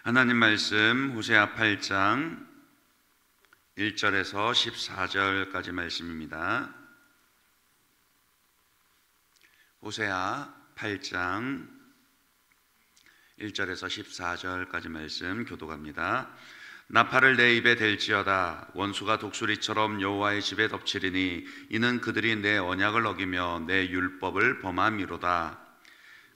하나님 말씀 호세아 8장 1절에서 14절까지 말씀입니다. 호세아 8장 1절에서 14절까지 말씀 교독합니다. 나팔을 내 입에 댈지어다. 원수가 독수리처럼 여호와의 집에 덮치리니 이는 그들이 내 언약을 어기며 내 율법을 범함이로다.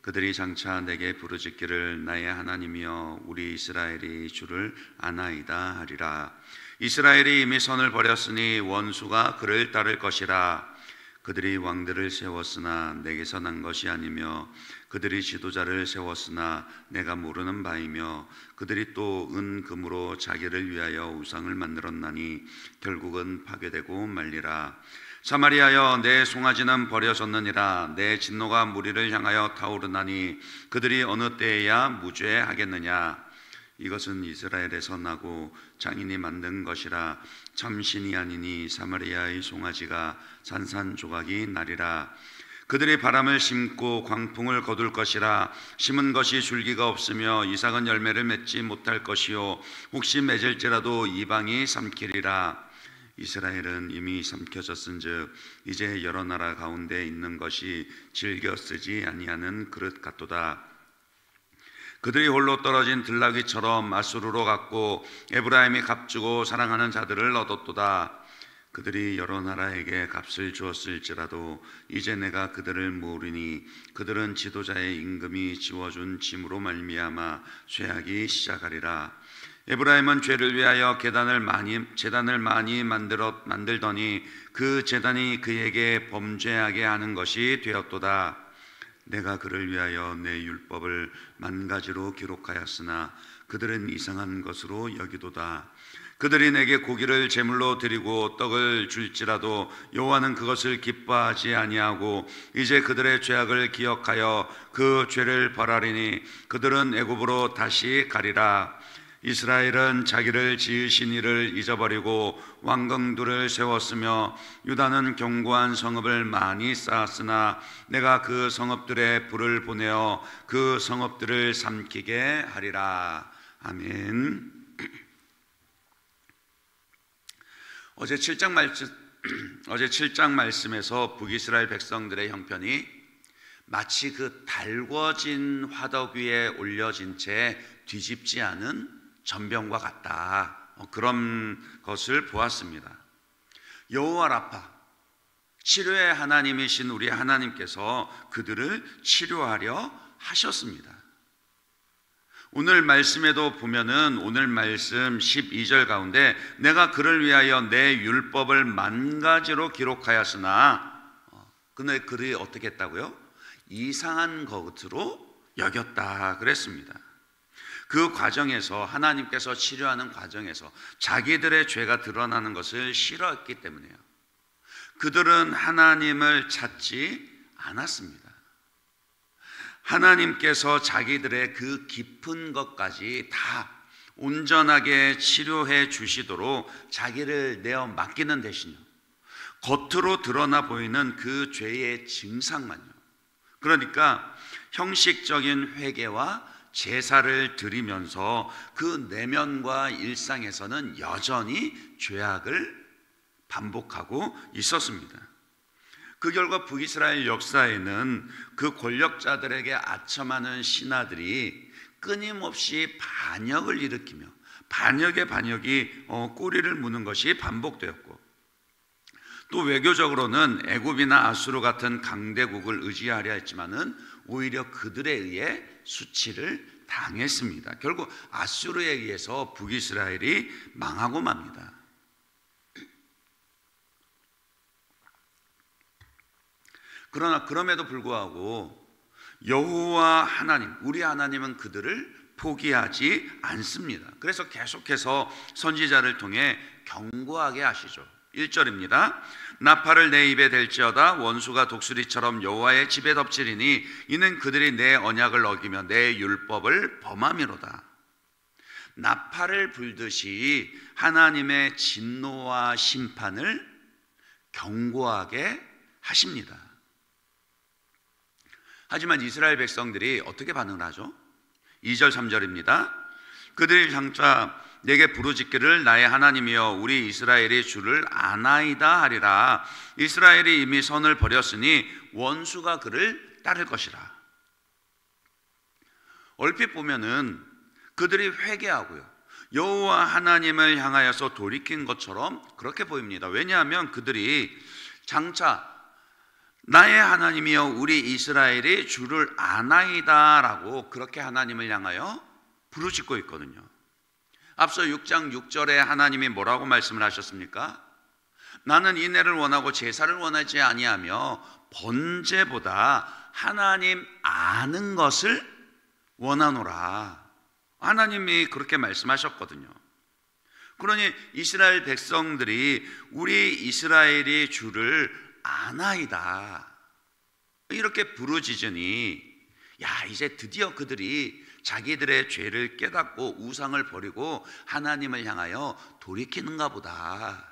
그들이 장차 내게 부르짖기를 나의 하나님이여 우리 이스라엘이 주를 아나이다 하리라. 이스라엘이 이미 선을 버렸으니 원수가 그를 따를 것이라. 그들이 왕들을 세웠으나 내게서 난 것이 아니며 그들이 지도자를 세웠으나 내가 모르는 바이며 그들이 또 은금으로 자기를 위하여 우상을 만들었나니 결국은 파괴되고 말리라. 사마리아여 내 송아지는 버려졌느니라. 내 진노가 무리를 향하여 타오르나니 그들이 어느 때에야 무죄하겠느냐. 이것은 이스라엘에서 나고 장인이 만든 것이라. 참신이 아니니 사마리아의 송아지가 산산조각이 나리라. 그들이 바람을 심고 광풍을 거둘 것이라. 심은 것이 줄기가 없으며 이삭은 열매를 맺지 못할 것이요 혹시 맺을지라도 이방이 삼키리라. 이스라엘은 이미 삼켜졌은즉 이제 여러 나라 가운데 있는 것이 즐겨 쓰지 아니하는 그릇 같도다. 그들이 홀로 떨어진 들나귀처럼 아수르로 갔고 에브라임이 값주고 사랑하는 자들을 얻었도다. 그들이 여러 나라에게 값을 주었을지라도 이제 내가 그들을 모르니 그들은 지도자의 임금이 지워준 짐으로 말미암아 쇠하기 시작하리라. 에브라임은 죄를 위하여 제단을 많이 만들더니 그 제단이 그에게 범죄하게 하는 것이 되었도다. 내가 그를 위하여 내 율법을 만 가지로 기록하였으나 그들은 이상한 것으로 여기도다. 그들이 내게 고기를 제물로 드리고 떡을 줄지라도 여호와는 그것을 기뻐하지 아니하고 이제 그들의 죄악을 기억하여 그 죄를 벌하리니 그들은 애굽으로 다시 가리라. 이스라엘은 자기를 지으신 이를 잊어버리고 왕궁들을 세웠으며 유다는 견고한 성읍을 많이 쌓았으나 내가 그 성읍들에 불을 보내어 그 성읍들을 삼키게 하리라. 아멘. 어제 7장 말씀에서 북이스라엘 백성들의 형편이 마치 그 달궈진 화덕 위에 올려진 채 뒤집지 않은 전병과 같다. 그런 것을 보았습니다. 여호와 라파, 치료의 하나님이신 우리 하나님께서 그들을 치료하려 하셨습니다. 오늘 말씀에도 보면은 오늘 말씀 12절 가운데 내가 그를 위하여 내 율법을 만 가지로 기록하였으나 근데 그들이 어떻게 했다고요? 이상한 것으로 여겼다 그랬습니다. 그 과정에서 하나님께서 치료하는 과정에서 자기들의 죄가 드러나는 것을 싫어했기 때문에요. 그들은 하나님을 찾지 않았습니다. 하나님께서 자기들의 그 깊은 것까지 다 온전하게 치료해 주시도록 자기를 내어 맡기는 대신요, 겉으로 드러나 보이는 그 죄의 증상만요, 그러니까 형식적인 회개와 제사를 드리면서 그 내면과 일상에서는 여전히 죄악을 반복하고 있었습니다. 그 결과 북이스라엘 역사에는 그 권력자들에게 아첨하는 신하들이 끊임없이 반역을 일으키며 반역의 반역이 꼬리를 무는 것이 반복되었고, 또 외교적으로는 애굽이나 아수르 같은 강대국을 의지하려 했지만은 오히려 그들에 의해 수치를 당했습니다. 결국 아수르에 의해서 북이스라엘이 망하고 맙니다. 그러나 그럼에도 불구하고 여호와 하나님, 우리 하나님은 그들을 포기하지 않습니다. 그래서 계속해서 선지자를 통해 경고하게 하시죠. 1절입니다. 나팔을 내 입에 댈지어다. 원수가 독수리처럼 여호와의 집에 덮치리니 이는 그들이 내 언약을 어기며 내 율법을 범함이로다. 나팔을 불듯이 하나님의 진노와 심판을 경고하게 하십니다. 하지만 이스라엘 백성들이 어떻게 반응을 하죠? 2절 3절입니다. 그들이 장차 내게 부르짖기를 나의 하나님이여 우리 이스라엘이 주를 아나이다 하리라. 이스라엘이 이미 선을 버렸으니 원수가 그를 따를 것이라. 얼핏 보면은 그들이 회개하고요, 여호와 하나님을 향하여서 돌이킨 것처럼 그렇게 보입니다. 왜냐하면 그들이 장차 나의 하나님이여 우리 이스라엘이 주를 아나이다 라고 그렇게 하나님을 향하여 부르짖고 있거든요. 앞서 6장 6절에 하나님이 뭐라고 말씀을 하셨습니까? 나는 인애를 원하고 제사를 원하지 아니하며 번제보다 하나님 아는 것을 원하노라. 하나님이 그렇게 말씀하셨거든요. 그러니 이스라엘 백성들이 우리 이스라엘이 주를 아나이다 이렇게 부르짖으니, 야, 이제 드디어 그들이 자기들의 죄를 깨닫고 우상을 버리고 하나님을 향하여 돌이키는가 보다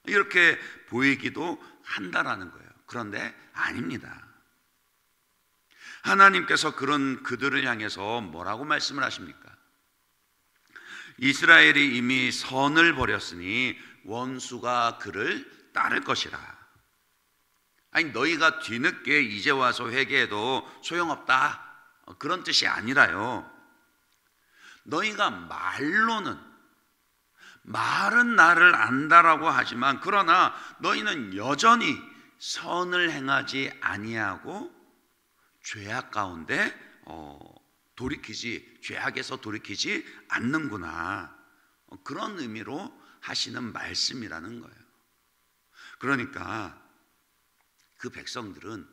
이렇게 보이기도 한다라는 거예요. 그런데 아닙니다. 하나님께서 그런 그들을 향해서 뭐라고 말씀을 하십니까? 이스라엘이 이미 선을 버렸으니 원수가 그를 따를 것이라. 아니, 너희가 뒤늦게 이제 와서 회개해도 소용없다 그런 뜻이 아니라요, 너희가 말은 나를 안다라고 하지만 그러나 너희는 여전히 선을 행하지 아니하고 죄악 가운데 죄악에서 돌이키지 않는구나, 그런 의미로 하시는 말씀이라는 거예요. 그러니까 그 백성들은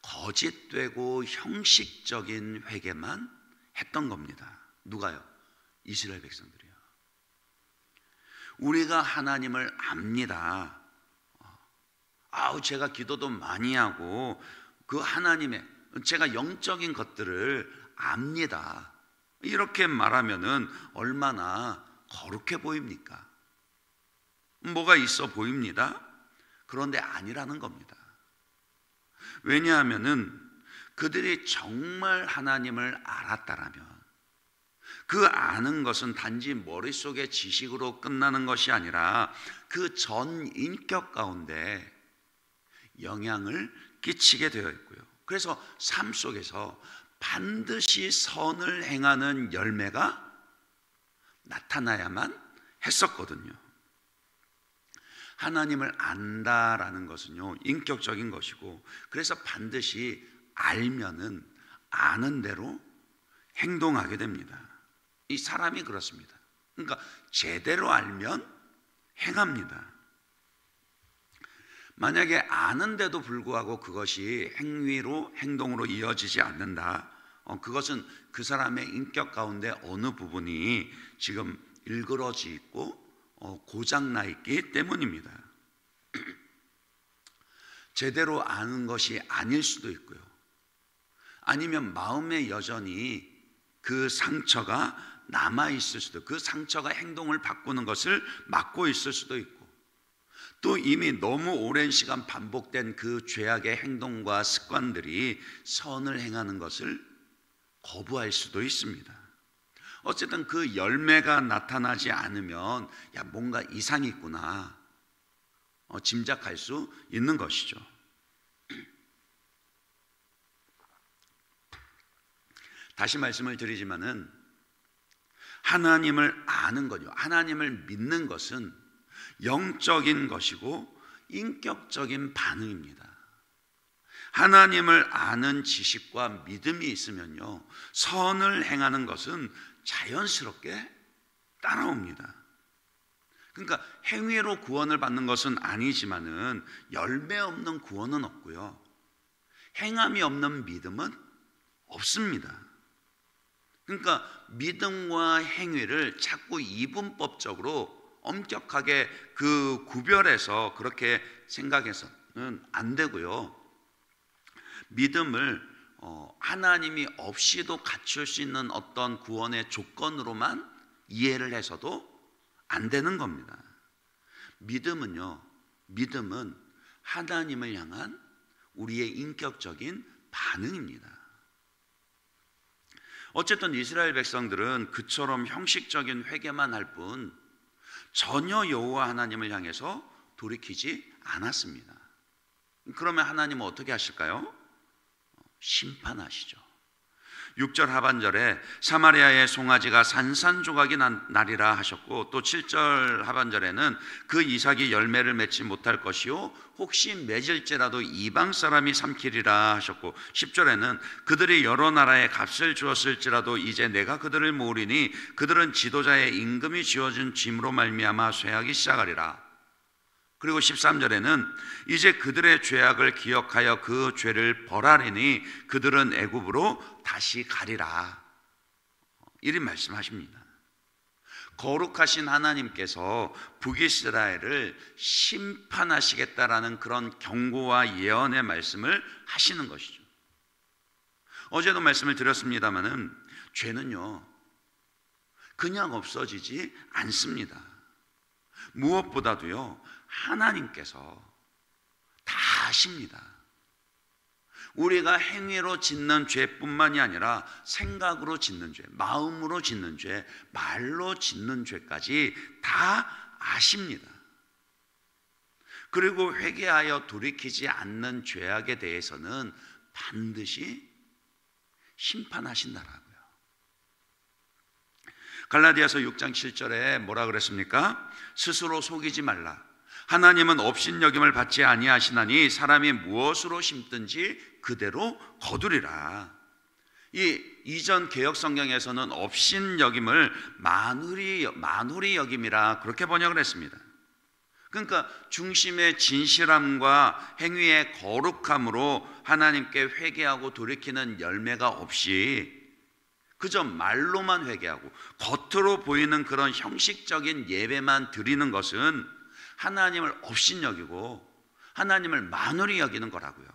거짓되고 형식적인 회개만 했던 겁니다. 누가요? 이스라엘 백성들이요. 우리가 하나님을 압니다. 제가 기도도 많이 하고 그 하나님의 제가 영적인 것들을 압니다. 이렇게 말하면은 얼마나 거룩해 보입니까? 뭐가 있어 보입니다. 그런데 아니라는 겁니다. 왜냐하면은 그들이 정말 하나님을 알았다라면 그 아는 것은 단지 머릿속의 지식으로 끝나는 것이 아니라 그 전 인격 가운데 영향을 끼치게 되어 있고요. 그래서 삶 속에서 반드시 선을 행하는 열매가 나타나야만 했었거든요. 하나님을 안다라는 것은요, 인격적인 것이고, 그래서 반드시 알면은 아는 대로 행동하게 됩니다. 이 사람이 그렇습니다. 그러니까 제대로 알면 행합니다. 만약에 아는데도 불구하고 그것이 행동으로 이어지지 않는다, 그것은 그 사람의 인격 가운데 어느 부분이 지금 일그러져 있고 고장나 있기 때문입니다. 제대로 아는 것이 아닐 수도 있고요, 아니면 마음에 여전히 그 상처가 남아있을 수도, 그 상처가 행동을 바꾸는 것을 막고 있을 수도 있고, 또 이미 너무 오랜 시간 반복된 그 죄악의 행동과 습관들이 선을 행하는 것을 거부할 수도 있습니다. 어쨌든 그 열매가 나타나지 않으면 뭔가 이상이 있구나 짐작할 수 있는 것이죠. 다시 말씀을 드리지만은 하나님을 아는 거요, 하나님을 믿는 것은 영적인 것이고 인격적인 반응입니다. 하나님을 아는 지식과 믿음이 있으면요, 선을 행하는 것은 자연스럽게 따라옵니다. 그러니까 행위로 구원을 받는 것은 아니지만은 열매 없는 구원은 없고요, 행함이 없는 믿음은 없습니다. 그러니까 믿음과 행위를 자꾸 이분법적으로 엄격하게 그 구별해서 그렇게 생각해서는 안 되고요, 믿음을 하나님이 없이도 갖출 수 있는 어떤 구원의 조건으로만 이해를 해서도 안 되는 겁니다. 믿음은 하나님을 향한 우리의 인격적인 반응입니다. 어쨌든 이스라엘 백성들은 그처럼 형식적인 회개만 할 뿐 전혀 여호와 하나님을 향해서 돌이키지 않았습니다. 그러면 하나님은 어떻게 하실까요? 심판하시죠. 6절 하반절에 사마리아의 송아지가 산산조각이 나리라 하셨고, 또 7절 하반절에는 그 이삭이 열매를 맺지 못할 것이요 혹시 맺을지라도 이방 사람이 삼키리라 하셨고, 10절에는 그들이 여러 나라에 값을 주었을지라도 이제 내가 그들을 모으리니 그들은 지도자의 임금이 쥐어준 짐으로 말미암아 쇠하기 시작하리라. 그리고 13절에는 이제 그들의 죄악을 기억하여 그 죄를 벌하리니 그들은 애굽으로 다시 가리라. 이리 말씀하십니다. 거룩하신 하나님께서 북이스라엘을 심판하시겠다라는 그런 경고와 예언의 말씀을 하시는 것이죠. 어제도 말씀을 드렸습니다마는 죄는요 그냥 없어지지 않습니다. 무엇보다도요 하나님께서 다 아십니다. 우리가 행위로 짓는 죄뿐만이 아니라 생각으로 짓는 죄, 마음으로 짓는 죄, 말로 짓는 죄까지 다 아십니다. 그리고 회개하여 돌이키지 않는 죄악에 대해서는 반드시 심판하신다라고요. 갈라디아서 6장 7절에 뭐라 그랬습니까? 스스로 속이지 말라. 하나님은 업신여김을 받지 아니하시나니 사람이 무엇으로 심든지 그대로 거두리라. 이 이전 개역 성경에서는 업신여김을 만홀히 여김이라 그렇게 번역을 했습니다. 그러니까 중심의 진실함과 행위의 거룩함으로 하나님께 회개하고 돌이키는 열매가 없이 그저 말로만 회개하고 겉으로 보이는 그런 형식적인 예배만 드리는 것은 하나님을 업신여기고 하나님을 만홀히 여기는 거라고요.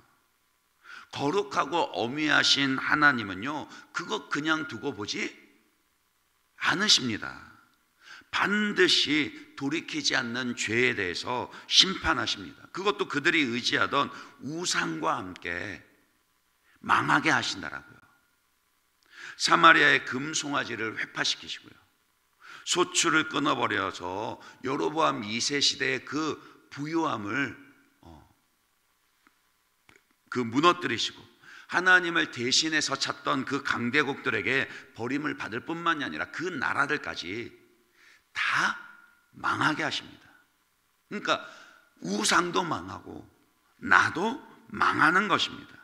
거룩하고 어미하신 하나님은요 그거 그냥 두고 보지 않으십니다. 반드시 돌이키지 않는 죄에 대해서 심판하십니다. 그것도 그들이 의지하던 우상과 함께 망하게 하신다라고요. 사마리아의 금송아지를 회파시키시고요, 소출을 끊어버려서 여로보암 2세 시대의 그 부요함을 무너뜨리시고 하나님을 대신해서 찾던 그 강대국들에게 버림을 받을 뿐만이 아니라 그 나라들까지 다 망하게 하십니다. 그러니까 우상도 망하고 나도 망하는 것입니다.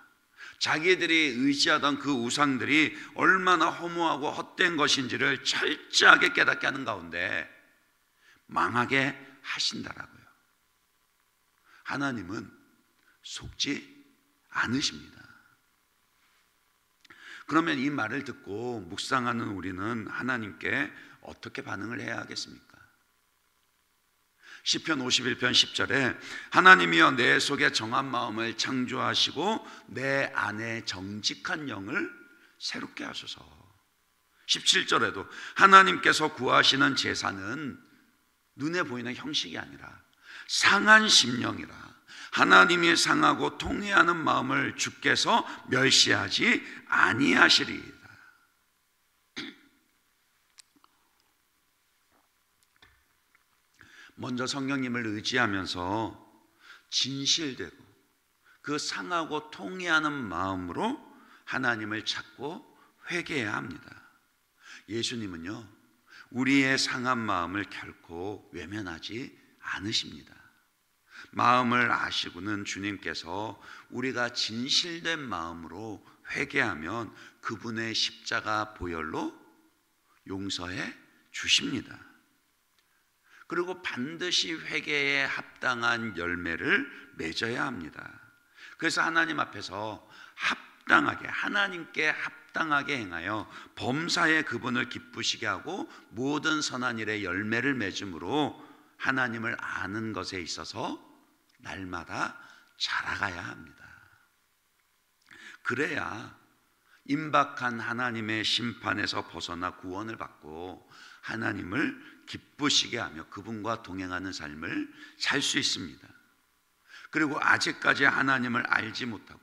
자기들이 의지하던 그 우상들이 얼마나 허무하고 헛된 것인지를 철저하게 깨닫게 하는 가운데 망하게 하신다라고요. 하나님은 속지 않으십니다. 그러면 이 말을 듣고 묵상하는 우리는 하나님께 어떻게 반응을 해야 하겠습니까? 시편 51편 10절에 하나님이여 내 속에 정한 마음을 창조하시고 내 안에 정직한 영을 새롭게 하소서. 17절에도 하나님께서 구하시는 제사는 눈에 보이는 형식이 아니라 상한 심령이라 하나님이 상하고 통회하는 마음을 주께서 멸시하지 아니하시리이다. 먼저 성령님을 의지하면서 진실되고 그 상하고 통회하는 마음으로 하나님을 찾고 회개해야 합니다. 예수님은요 우리의 상한 마음을 결코 외면하지 않으십니다. 마음을 아시고는 주님께서 우리가 진실된 마음으로 회개하면 그분의 십자가 보혈로 용서해 주십니다. 그리고 반드시 회개에 합당한 열매를 맺어야 합니다. 그래서 하나님 앞에서 합당하게, 하나님께 합당하게 행하여 범사에 그분을 기쁘시게 하고 모든 선한 일에 열매를 맺음으로 하나님을 아는 것에 있어서 날마다 자라가야 합니다. 그래야 임박한 하나님의 심판에서 벗어나 구원을 받고 하나님을 기쁘시게 하며 그분과 동행하는 삶을 살 수 있습니다. 그리고 아직까지 하나님을 알지 못하고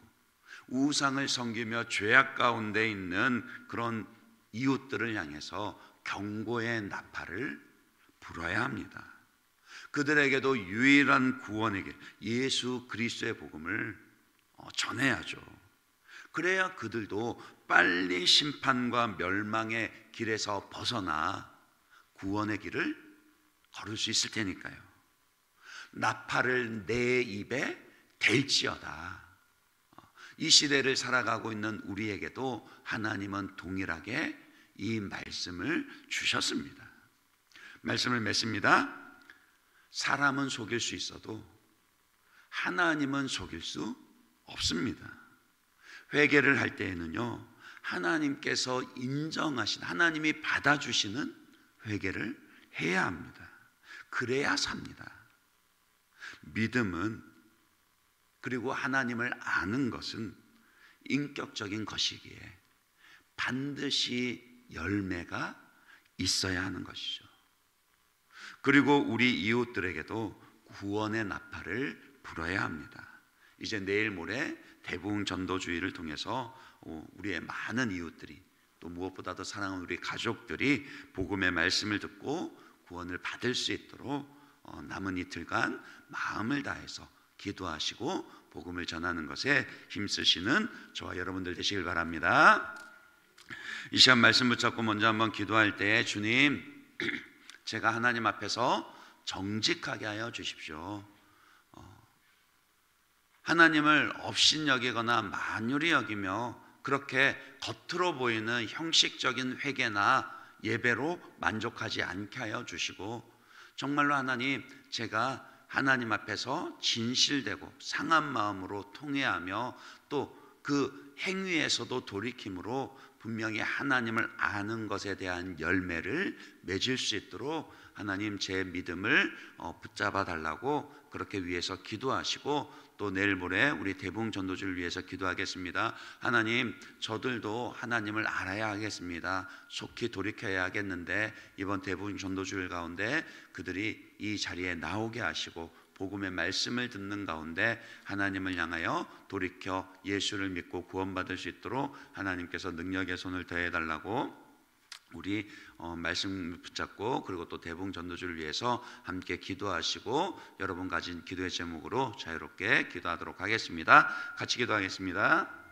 우상을 섬기며 죄악 가운데 있는 그런 이웃들을 향해서 경고의 나팔을 불어야 합니다. 그들에게도 유일한 구원의 길, 예수 그리스도의 복음을 전해야죠. 그래야 그들도 빨리 심판과 멸망의 길에서 벗어나 구원의 길을 걸을 수 있을 테니까요. 나팔을 내 입에 댈지어다. 이 시대를 살아가고 있는 우리에게도 하나님은 동일하게 이 말씀을 주셨습니다. 말씀을 맺습니다. 사람은 속일 수 있어도 하나님은 속일 수 없습니다. 회개를 할 때에는요, 하나님께서 인정하신, 하나님이 받아주시는 회개를 해야 합니다. 그래야 삽니다. 믿음은, 그리고 하나님을 아는 것은 인격적인 것이기에 반드시 열매가 있어야 하는 것이죠. 그리고 우리 이웃들에게도 구원의 나팔을 불어야 합니다. 이제 내일 모레 대부흥 전도주의를 통해서 우리의 많은 이웃들이, 또 무엇보다도 사랑하는 우리 가족들이 복음의 말씀을 듣고 구원을 받을 수 있도록 남은 이틀간 마음을 다해서 기도하시고 복음을 전하는 것에 힘쓰시는 저와 여러분들 되시길 바랍니다. 이 시간 말씀 붙잡고 먼저 한번 기도할 때, 주님, 제가 하나님 앞에서 정직하게 하여 주십시오. 하나님을 업신여기거나 만유리 여기며 그렇게 겉으로 보이는 형식적인 회개나 예배로 만족하지 않게 하여 주시고, 정말로 하나님, 제가 하나님 앞에서 진실되고 상한 마음으로 통회하며 또 그 행위에서도 돌이킴으로 분명히 하나님을 아는 것에 대한 열매를 맺을 수 있도록 하나님, 제 믿음을 붙잡아 달라고 그렇게 위해서 기도하시고, 또 내일 모레 우리 대부흥 전도주를 위해서 기도하겠습니다. 하나님, 저들도 하나님을 알아야 하겠습니다. 속히 돌이켜야 하겠는데 이번 대부흥 전도주일 가운데 그들이 이 자리에 나오게 하시고 복음의 말씀을 듣는 가운데 하나님을 향하여 돌이켜 예수를 믿고 구원받을 수 있도록 하나님께서 능력의 손을 더해달라고 우리 말씀 붙잡고, 그리고 또 대부흥 전도주를 위해서 함께 기도하시고 여러분 가진 기도의 제목으로 자유롭게 기도하도록 하겠습니다. 같이 기도하겠습니다.